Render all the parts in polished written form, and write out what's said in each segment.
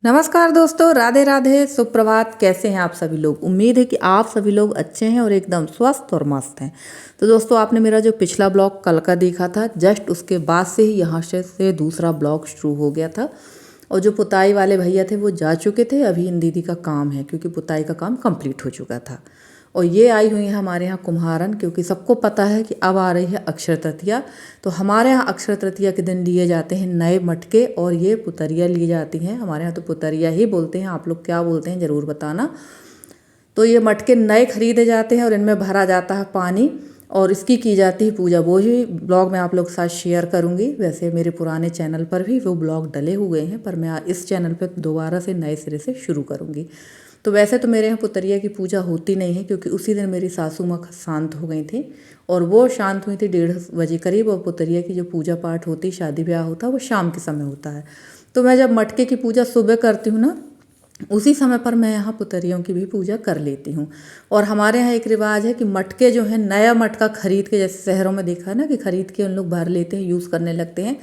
नमस्कार दोस्तों, राधे राधे, सुप्रभात। कैसे हैं आप सभी लोग? उम्मीद है कि आप सभी लोग अच्छे हैं और एकदम स्वस्थ और मस्त हैं। तो दोस्तों, आपने मेरा जो पिछला ब्लॉग कल का देखा था, जस्ट उसके बाद से ही यहाँ से दूसरा ब्लॉग शुरू हो गया था। और जो पुताई वाले भैया थे वो जा चुके थे। अभी इन दीदी का काम है क्योंकि पुताई का काम कंप्लीट हो चुका था। और ये आई हुई है हमारे यहाँ कुम्हारन, क्योंकि सबको पता है कि अब आ रही है अक्षय तृतीया। तो हमारे यहाँ अक्षय तृतीया के दिन लिए जाते हैं नए मटके और ये पुतरिया ली जाती हैं। हमारे यहाँ तो पुतरिया ही बोलते हैं, आप लोग क्या बोलते हैं ज़रूर बताना। तो ये मटके नए खरीदे जाते हैं और इनमें भरा जाता है पानी और इसकी की जाती है पूजा। वो ही ब्लॉग मैं आप लोग के साथ शेयर करूँगी। वैसे मेरे पुराने चैनल पर भी वो ब्लॉग डले हुए हैं, पर मैं इस चैनल पर दोबारा से नए सिरे से शुरू करूँगी। तो वैसे तो मेरे यहाँ पुतरिया की पूजा होती नहीं है, क्योंकि उसी दिन मेरी सासू माँ शांत हो गई थी और वो शांत हुई थी 1:30 बजे करीब। और पुतरिया की जो पूजा पाठ होती, शादी ब्याह होता है, वो शाम के समय होता है। तो मैं जब मटके की पूजा सुबह करती हूँ ना, उसी समय पर मैं यहाँ पुतरियों की भी पूजा कर लेती हूँ। और हमारे यहाँ एक रिवाज है कि मटके जो है, नया मटका खरीद के, जैसे शहरों में देखा है ना कि खरीद के उन लोग भर लेते हैं, यूज़ करने लगते हैं।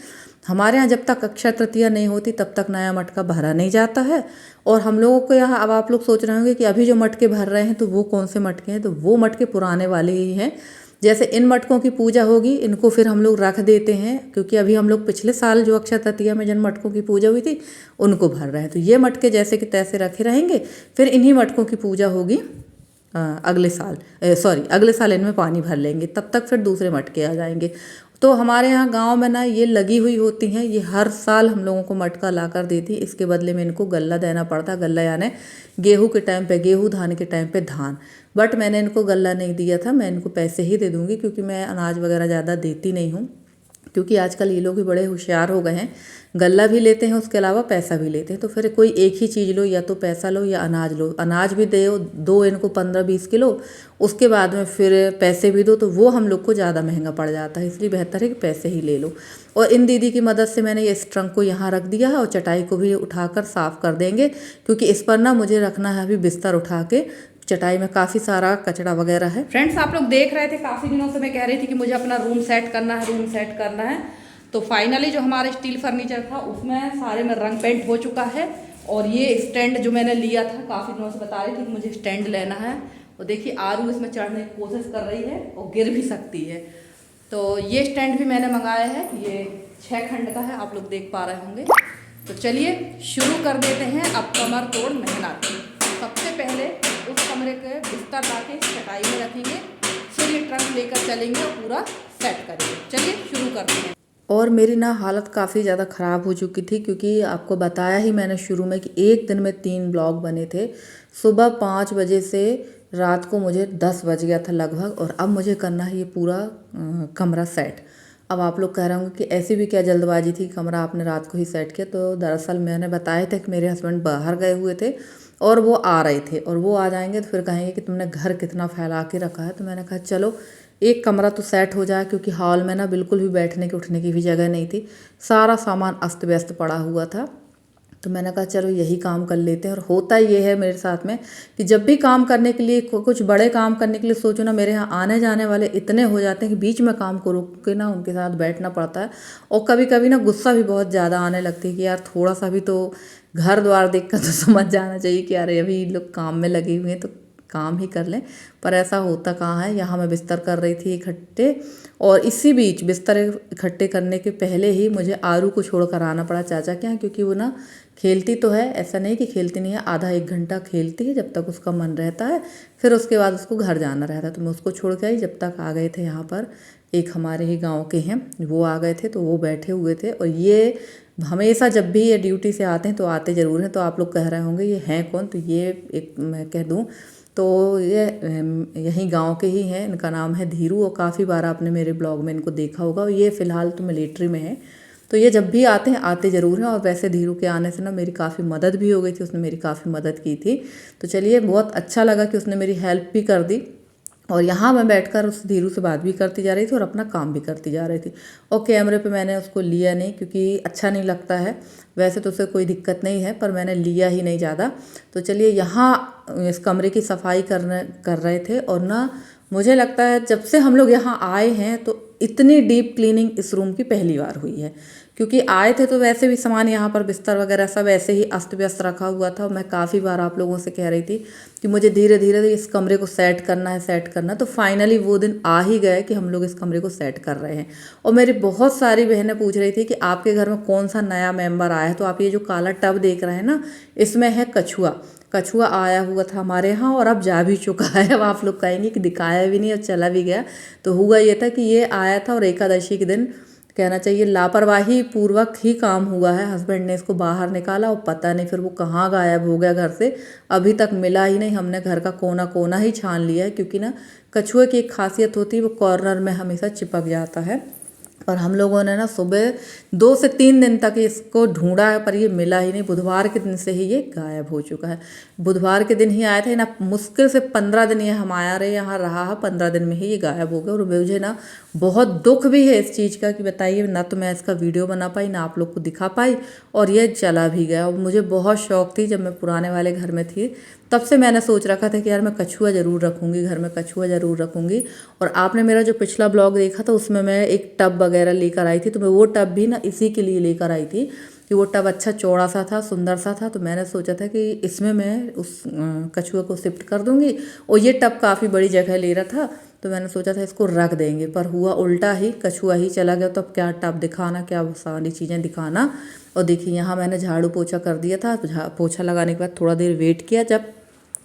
हमारे यहाँ जब तक अक्षय तृतीया नहीं होती तब तक नया मटका भरा नहीं जाता है। और हम लोगों को यहाँ, अब आप लोग सोच रहे होंगे कि अभी जो मटके भर रहे हैं तो वो कौन से मटके हैं, तो वो मटके पुराने वाले ही हैं। जैसे इन मटकों की पूजा होगी, इनको फिर हम लोग रख देते हैं, क्योंकि अभी हम लोग पिछले साल जो अक्षय तृतीया में जिन मटकों की पूजा हुई थी उनको भर रहे हैं। तो ये मटके जैसे कि तैसे रखे रहेंगे, फिर इन्हीं मटकों की पूजा होगी अगले साल। अगले साल इनमें पानी भर लेंगे, तब तक फिर दूसरे मटके आ जाएंगे। तो हमारे यहाँ गांव में ना ये लगी हुई होती हैं, ये हर साल हम लोगों को मटका ला कर देती। इसके बदले में इनको गल्ला देना पड़ता। गल्ला यानी गेहूँ के टाइम पे गेहूँ, धान के टाइम पे धान। बट मैंने इनको गल्ला नहीं दिया था, मैं इनको पैसे ही दे दूँगी, क्योंकि मैं अनाज वगैरह ज़्यादा देती नहीं हूँ। क्योंकि आजकल ये लोग भी बड़े होशियार हो गए हैं, गल्ला भी लेते हैं, उसके अलावा पैसा भी लेते हैं। तो फिर कोई एक ही चीज़ लो, या तो पैसा लो या अनाज लो। अनाज भी दो इनको 15-20 किलो, उसके बाद में फिर पैसे भी दो, तो वो हम लोग को ज़्यादा महंगा पड़ जाता है। इसलिए बेहतर है कि पैसे ही ले लो। और इन दीदी की मदद से मैंने ये इस ट्रंक को यहाँ रख दिया है और चटाई को भी उठाकर साफ़ कर देंगे, क्योंकि इस पर ना मुझे रखना है अभी बिस्तर उठा के। चटाई में काफ़ी सारा कचरा वगैरह है। फ्रेंड्स, आप लोग देख रहे थे, काफ़ी दिनों से मैं कह रही थी कि मुझे अपना रूम सेट करना है, रूम सेट करना है। तो फाइनली जो हमारा स्टील फर्नीचर था उसमें सारे में रंग पेंट हो चुका है। और ये स्टैंड जो मैंने लिया था, काफ़ी दिनों से बता रही थी कि मुझे स्टैंड लेना है। और देखिए आरू इसमें चढ़ने की कोशिश कर रही है और गिर भी सकती है। तो ये स्टैंड भी मैंने मंगाया है, ये 6 खंड का है, आप लोग देख पा रहे होंगे। तो चलिए शुरू कर देते हैं अब कमर तोड़ मेहनत। सबसे पहले उस कमरे के बिस्तर ला के चटाई में रखेंगे, फिर ये ट्रंक लेकर चलेंगे और पूरा सेट करेंगे। चलिए शुरू करते हैं। और मेरी ना हालत काफ़ी ज़्यादा ख़राब हो चुकी थी, क्योंकि आपको बताया ही मैंने शुरू में कि एक दिन में 3 ब्लॉग बने थे। सुबह 5 बजे से रात को मुझे 10 बज गया था लगभग। और अब मुझे करना है ये पूरा कमरा सेट। अब आप लोग कह रहे होंगे कि ऐसी भी क्या जल्दबाजी थी, कमरा आपने रात को ही सेट किया। तो दरअसल मैंने बताया था कि मेरे हस्बैंड बाहर गए हुए थे और वो आ रहे थे, और वो आ जाएंगे तो फिर कहेंगे कि तुमने घर कितना फैला के रखा है। तो मैंने कहा चलो एक कमरा तो सेट हो जाए, क्योंकि हॉल में ना बिल्कुल भी बैठने की उठने की भी जगह नहीं थी, सारा सामान अस्त व्यस्त पड़ा हुआ था। तो मैंने कहा चलो यही काम कर लेते हैं। और होता ये है मेरे साथ में कि जब भी काम करने के लिए, कुछ बड़े काम करने के लिए सोचो ना, मेरे यहाँ आने जाने वाले इतने हो जाते हैं कि बीच में काम को रोक के ना उनके साथ बैठना पड़ता है। और कभी कभी ना गुस्सा भी बहुत ज़्यादा आने लगती है कि यार थोड़ा सा भी तो घर द्वार देख कर तो समझ जाना चाहिए कि यार अभी लोग काम में लगे हुए हैं तो काम ही कर लें। पर ऐसा होता कहाँ है। यहाँ मैं बिस्तर कर रही थी इकट्ठे, और इसी बीच बिस्तर इकट्ठे करने के पहले ही मुझे आरू को छोड़ कर आना पड़ा चाचा के यहाँ, क्योंकि वो ना खेलती तो है, ऐसा नहीं कि खेलती नहीं है, आधा 1 घंटा खेलती है जब तक उसका मन रहता है, फिर उसके बाद उसको घर जाना रहता है। तो मैं उसको छोड़ के आई। जब तक आ गए थे यहाँ पर एक हमारे ही गाँव के हैं, वो आ गए थे, तो वो बैठे हुए थे। और ये हमेशा जब भी ये ड्यूटी से आते हैं तो आते ज़रूर हैं। तो आप लोग कह रहे होंगे ये हैं कौन, तो ये एक मैं कह दूँ तो ये यहीं गांव के ही हैं। इनका नाम है धीरू, और काफ़ी बार आपने मेरे ब्लॉग में इनको देखा होगा। और ये फ़िलहाल तो मिलिट्री में है, तो ये जब भी आते हैं आते ज़रूर हैं। और वैसे धीरू के आने से ना मेरी काफ़ी मदद भी हो गई थी, उसने मेरी काफ़ी मदद की थी। तो चलिए बहुत अच्छा लगा कि उसने मेरी हेल्प भी कर दी। और यहाँ मैं बैठकर उस धीरू से बात भी करती जा रही थी और अपना काम भी करती जा रही थी। और कैमरे पे मैंने उसको लिया नहीं, क्योंकि अच्छा नहीं लगता है। वैसे तो उसे कोई दिक्कत नहीं है, पर मैंने लिया ही नहीं ज़्यादा। तो चलिए यहाँ इस कमरे की सफाई कर रहे थे। और ना मुझे लगता है जब से हम लोग यहाँ आए हैं तो इतनी डीप क्लीनिंग इस रूम की पहली बार हुई है, क्योंकि आए थे तो वैसे भी सामान यहाँ पर बिस्तर वगैरह सब ऐसे ही अस्त व्यस्त रखा हुआ था। और मैं काफ़ी बार आप लोगों से कह रही थी कि मुझे धीरे धीरे इस कमरे को सेट करना है, सेट करना। तो फाइनली वो दिन आ ही गए कि हम लोग इस कमरे को सेट कर रहे हैं। और मेरी बहुत सारी बहनें पूछ रही थी कि आपके घर में कौन सा नया मेंबर आया है। तो आप ये जो काला टब देख रहे हैं ना, इसमें है कछुआ। कछुआ आया हुआ था हमारे यहाँ और अब जा भी चुका है। अब आप लोग कहेंगे कि दिखाया भी नहीं और चला भी गया। तो हुआ ये था कि ये आया था और एकादशी के दिन कहना चाहिए लापरवाही पूर्वक ही काम हुआ है। हस्बैंड ने इसको बाहर निकाला और पता नहीं फिर वो कहाँ गायब हो गया घर से, अभी तक मिला ही नहीं। हमने घर का कोना कोना ही छान लिया है, क्योंकि ना कछुए की एक खासियत होती है, वो कॉर्नर में हमेशा चिपक जाता है। और हम लोगों ने ना सुबह 2 से 3 दिन तक इसको ढूंढा है, पर ये मिला ही नहीं। बुधवार के दिन से ही ये गायब हो चुका है। बुधवार के दिन ही आया था ना, मुश्किल से 15 दिन ये हमारे यहाँ रहा है, 15 दिन में ही ये गायब हो गया। और मुझे ना बहुत दुख भी है इस चीज़ का कि बताइए, ना तो मैं इसका वीडियो बना पाई, ना आप लोग को दिखा पाई, और ये चला भी गया। और मुझे बहुत शौक थी, जब मैं पुराने वाले घर में थी तब से मैंने सोच रखा था कि यार मैं कछुआ ज़रूर रखूँगी, घर में कछुआ ज़रूर रखूँगी। और आपने मेरा जो पिछला ब्लॉग देखा था उसमें मैं एक टब वगैरह लेकर आई थी, तो मैं वो टब भी ना इसी के लिए लेकर आई थी कि वो टब अच्छा चौड़ा सा था, सुंदर सा था। तो मैंने सोचा था कि इसमें मैं उस कछुआ को शिफ्ट कर दूँगी। और ये टब काफ़ी बड़ी जगह ले रहा था, तो मैंने सोचा था इसको रख देंगे, पर हुआ उल्टा ही, कछुआ ही चला गया। तो अब क्या टब दिखाना, क्या सारी चीज़ें दिखाना। और देखिए यहाँ मैंने झाड़ू पोछा कर दिया था। पोछा लगाने के बाद थोड़ा देर वेट किया, जब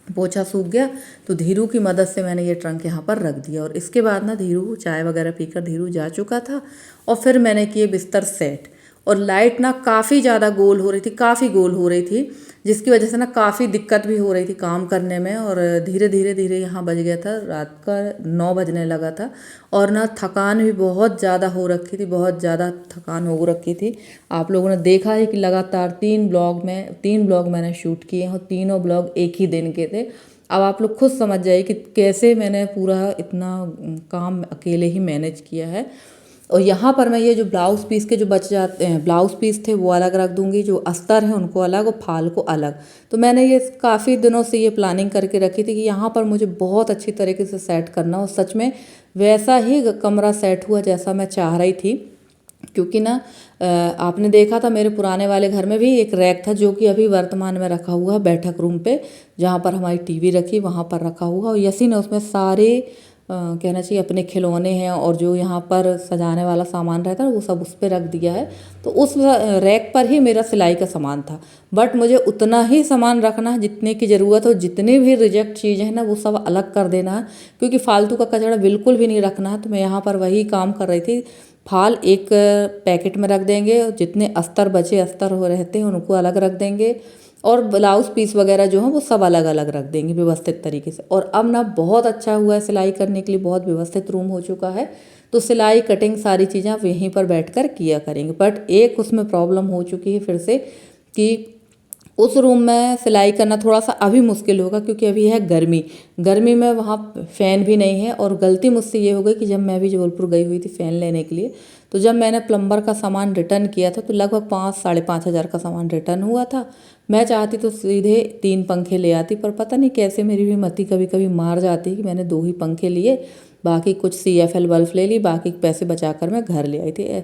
पोछा सूख गया तो धीरू की मदद से मैंने ये ट्रंक यहाँ पर रख दिया। और इसके बाद ना धीरू चाय वगैरह पीकर धीरू जा चुका था। और फिर मैंने किए बिस्तर सेट। और लाइट ना काफ़ी ज़्यादा गोल हो रही थी, काफ़ी गोल हो रही थी, जिसकी वजह से ना काफ़ी दिक्कत भी हो रही थी काम करने में। और धीरे धीरे धीरे यहाँ बज गया था, रात का 9 बजने लगा था। और ना थकान भी बहुत ज़्यादा हो रखी थी, बहुत ज़्यादा थकान हो रखी थी। आप लोगों ने देखा है कि लगातार 3 ब्लॉग मैंने शूट किए हैं, और तीनों ब्लॉग एक ही दिन के थे। अब आप लोग खुद समझ जाइए कि कैसे मैंने पूरा इतना काम अकेले ही मैनेज किया है। और यहाँ पर मैं ये जो ब्लाउज़ पीस के जो बच जाते हैं, ब्लाउज़ पीस थे वो अलग रख दूँगी, जो अस्तर हैं उनको अलग और फाल को अलग। तो मैंने ये काफ़ी दिनों से ये प्लानिंग करके रखी थी कि यहाँ पर मुझे बहुत अच्छी तरीके से सेट करना, और सच में वैसा ही कमरा सेट हुआ जैसा मैं चाह रही थी। क्योंकि ना आपने देखा था मेरे पुराने वाले घर में भी एक रैक था, जो कि अभी वर्तमान में रखा हुआ है बैठक रूम पे, जहाँ पर हमारी टीवी रखी, वहाँ पर रखा हुआ। और यसी ने उसमें सारे कहना चाहिए अपने खिलौने हैं और जो यहाँ पर सजाने वाला सामान रहता है वो सब उस पर रख दिया है। तो उस रैक पर ही मेरा सिलाई का सामान था, बट मुझे उतना ही सामान रखना है जितने की ज़रूरत हो। जितनी भी रिजेक्ट चीज़ें हैं ना वो सब अलग कर देना है, क्योंकि फालतू का कचरा बिल्कुल भी नहीं रखना है। तो मैं यहाँ पर वही काम कर रही थी। फाल एक पैकेट में रख देंगे, जितने अस्तर बचे अस्तर हो रहते हैं उनको अलग रख देंगे, और ब्लाउज़ पीस वगैरह जो हैं वो सब अलग अलग रख देंगे व्यवस्थित तरीके से। और अब ना बहुत अच्छा हुआ है, सिलाई करने के लिए बहुत व्यवस्थित रूम हो चुका है। तो सिलाई कटिंग सारी चीज़ें आप यहीं पर बैठकर किया करेंगे। बट एक उसमें प्रॉब्लम हो चुकी है फिर से, कि उस रूम में सिलाई करना थोड़ा सा अभी मुश्किल होगा, क्योंकि अभी है गर्मी में वहाँ फ़ैन भी नहीं है। और गलती मुझसे ये हो गई कि जब मैं अभी जबलपुर गई हुई थी फ़ैन लेने के लिए, तो जब मैंने प्लम्बर का सामान रिटर्न किया था तो लगभग 5-5.5 हज़ार का सामान रिटर्न हुआ था। मैं चाहती तो सीधे 3 पंखे ले आती, पर पता नहीं कैसे मेरी भी मति कभी कभी मार जाती कि मैंने 2 ही पंखे लिए, बाकी कुछ CFL बल्ब ले ली, बाकी पैसे बचाकर मैं घर ले आई थी।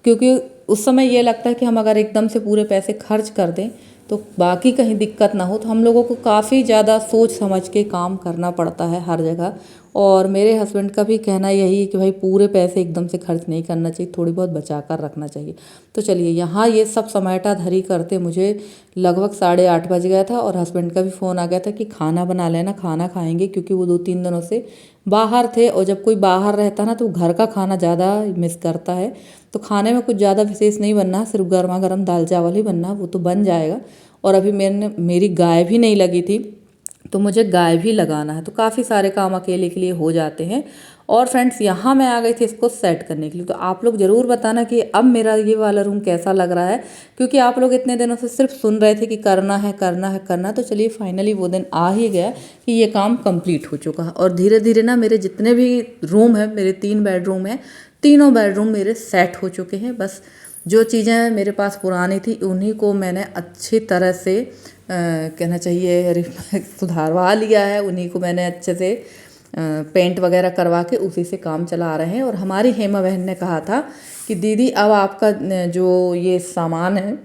क्योंकि उस समय ये लगता है कि हम अगर एकदम से पूरे पैसे खर्च कर दें तो बाकी कहीं दिक्कत ना हो। तो हम लोगों को काफ़ी ज़्यादा सोच समझ के काम करना पड़ता है हर जगह। और मेरे हस्बैंड का भी कहना यही है कि भाई पूरे पैसे एकदम से खर्च नहीं करना चाहिए, थोड़ी बहुत बचा कर रखना चाहिए। तो चलिए यहाँ ये सब समेटा धरी करते मुझे लगभग 8:30 बज गया था। और हस्बैंड का भी फ़ोन आ गया था कि खाना बना लेना, खाना खाएंगे, क्योंकि वो 2-3 दिनों से बाहर थे। और जब कोई बाहर रहता ना तो घर का खाना ज़्यादा मिस करता है। तो खाने में कुछ ज़्यादा विशेष नहीं बनना, सिर्फ गर्मा गर्म दाल चावल ही बनना, वो तो बन जाएगा। और अभी मेरी गाय भी नहीं लगी थी, तो मुझे गाय भी लगाना है। तो काफ़ी सारे काम अकेले के लिए हो जाते हैं। और फ्रेंड्स यहाँ मैं आ गई थी इसको सेट करने के लिए। तो आप लोग ज़रूर बताना कि अब मेरा ये वाला रूम कैसा लग रहा है, क्योंकि आप लोग इतने दिनों से सिर्फ सुन रहे थे कि करना है करना है करना। तो चलिए फाइनली वो दिन आ ही गया कि ये काम कंप्लीट हो चुका है। और धीरे धीरे ना मेरे जितने भी रूम है, मेरे 3 बेडरूम है, तीनों बेडरूम मेरे सेट हो चुके हैं। बस जो चीज़ें मेरे पास पुरानी थी उन्हीं को मैंने अच्छी तरह से कहना चाहिए सुधारवा लिया है। उन्हीं को मैंने अच्छे से पेंट वगैरह करवा के उसी से काम चला रहे हैं। और हमारी हेमा बहन ने कहा था कि दीदी अब आपका जो ये सामान है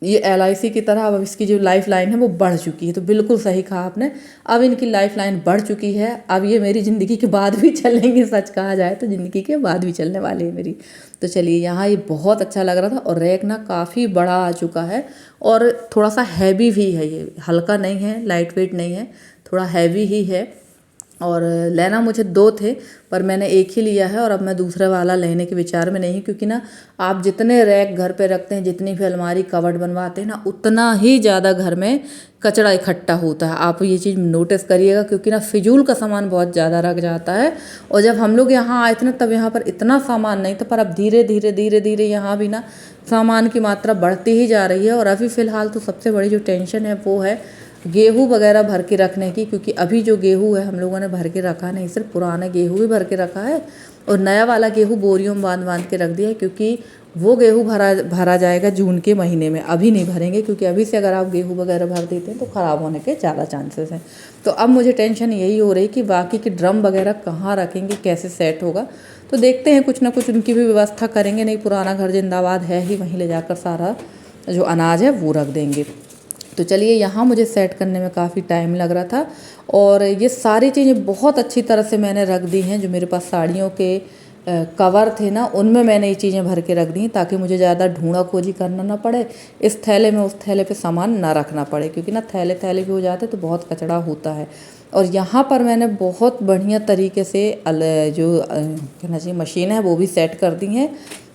ये LIC की तरह अब इसकी जो लाइफ लाइन है वो बढ़ चुकी है। तो बिल्कुल सही कहा आपने, अब इनकी लाइफ लाइन बढ़ चुकी है। अब ये मेरी ज़िंदगी के बाद भी चलेंगे, सच कहा जाए तो ज़िंदगी के बाद भी चलने वाले हैं मेरी। तो चलिए, यहाँ ये बहुत अच्छा लग रहा था और रैक ना काफ़ी बड़ा आ चुका है और थोड़ा सा हैवी भी है, ये हल्का नहीं है, लाइट वेट नहीं है, थोड़ा हैवी ही है। और लेना मुझे 2 थे पर मैंने एक ही लिया है और अब मैं दूसरा वाला लेने के विचार में नहीं हूँ, क्योंकि ना आप जितने रैक घर पे रखते हैं, जितनी भी अलमारी कबर्ड बनवाते हैं ना, उतना ही ज़्यादा घर में कचरा इकट्ठा होता है। आप ये चीज़ नोटिस करिएगा, क्योंकि ना फिजूल का सामान बहुत ज़्यादा रख जाता है। और जब हम लोग यहाँ आए थे ना, तब यहाँ पर इतना सामान नहीं था, पर अब धीरे धीरे धीरे धीरे यहाँ भी ना सामान की मात्रा बढ़ती ही जा रही है। और अभी फ़िलहाल तो सबसे बड़ी जो टेंशन है वो है गेहूँ वगैरह भर के रखने की, क्योंकि अभी जो गेहूँ है हम लोगों ने भर के रखा नहीं, सिर्फ पुराना गेहूँ भी भर के रखा है और नया वाला गेहूँ बोरियों में बांध बांध के रख दिया है, क्योंकि वो गेहूँ भरा जाएगा जून के महीने में। अभी नहीं भरेंगे, क्योंकि अभी से अगर आप गेहूँ वगैरह भर देते हैं तो ख़राब होने के ज़्यादा चांसेस हैं। तो अब मुझे टेंशन यही हो रही कि बाकी के ड्रम वगैरह कहाँ रखेंगे, कैसे सेट होगा। तो देखते हैं, कुछ ना कुछ उनकी भी व्यवस्था करेंगे। नहीं, पुराना घर जिंदाबाद है ही, वहीं ले जाकर सारा जो अनाज है वो रख देंगे। तो चलिए, यहाँ मुझे सेट करने में काफ़ी टाइम लग रहा था और ये सारी चीज़ें बहुत अच्छी तरह से मैंने रख दी हैं। जो मेरे पास साड़ियों के कवर थे ना, उनमें मैंने ये चीज़ें भर के रख दी ताकि मुझे ज़्यादा ढूंढा खोजी करना ना पड़े, इस थैले में उस थैले पे सामान ना रखना पड़े, क्योंकि ना थैले थैले भी हो जाते तो बहुत कचरा होता है। और यहाँ पर मैंने बहुत बढ़िया तरीके से जो कहना चाहिए मशीन है वो भी सेट कर दी हैं।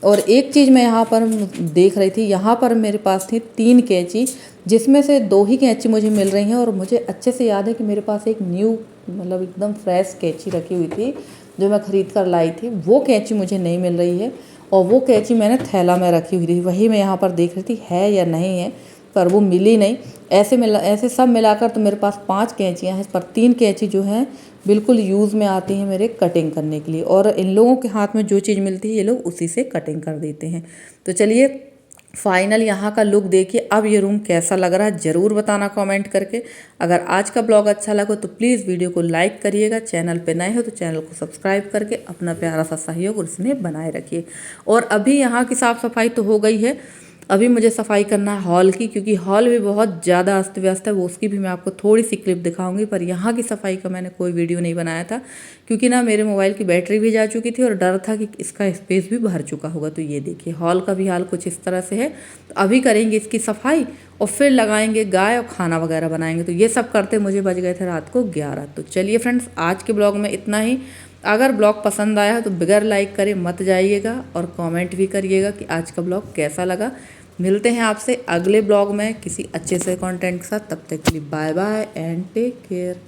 और एक चीज़ मैं यहाँ पर देख रही थी, यहाँ पर मेरे पास थी 3 कैंची, जिसमें से 2 ही कैंची मुझे मिल रही हैं। और मुझे अच्छे से याद है कि मेरे पास एक न्यू मतलब एकदम फ्रेश कैंची रखी हुई थी जो मैं ख़रीद कर लाई थी, वो कैंची मुझे नहीं मिल रही है। और वो कैंची मैंने थैला में रखी हुई थी, वही मैं यहाँ पर देख रही थी है या नहीं है, पर वो मिली नहीं। ऐसे सब मिलाकर तो मेरे पास 5 कैंचियाँ हैं, पर 3 कैंची जो हैं बिल्कुल यूज़ में आती हैं मेरे कटिंग करने के लिए। और इन लोगों के हाथ में जो चीज़ मिलती है ये लोग उसी से कटिंग कर देते हैं। तो चलिए, फाइनल यहाँ का लुक देखिए। अब ये रूम कैसा लग रहा है ज़रूर बताना कमेंट करके। अगर आज का ब्लॉग अच्छा लगा तो प्लीज़ वीडियो को लाइक करिएगा, चैनल पे नए हो तो चैनल को सब्सक्राइब करके अपना प्यारा सा सहयोग उसमें बनाए रखिए। और अभी यहाँ की साफ़ सफाई तो हो गई है, अभी मुझे सफाई करना है हॉल की, क्योंकि हॉल भी बहुत ज़्यादा अस्त व्यस्त है। वो उसकी भी मैं आपको थोड़ी सी क्लिप दिखाऊंगी, पर यहाँ की सफाई का मैंने कोई वीडियो नहीं बनाया था, क्योंकि ना मेरे मोबाइल की बैटरी भी जा चुकी थी और डर था कि इसका स्पेस भी भर चुका होगा। तो ये देखिए, हॉल का भी हाल कुछ इस तरह से है। तो अभी करेंगे इसकी सफाई और फिर लगाएंगे गाय और खाना वगैरह बनाएंगे। तो ये सब करते मुझे बज गए थे रात को 11। तो चलिए फ्रेंड्स, आज के ब्लॉग में इतना ही। अगर ब्लॉग पसंद आया तो बगैर लाइक करे मत जाइएगा और कमेंट भी करिएगा कि आज का ब्लॉग कैसा लगा। मिलते हैं आपसे अगले ब्लॉग में किसी अच्छे से कंटेंट के साथ। तब तक के लिए bye bye and take care.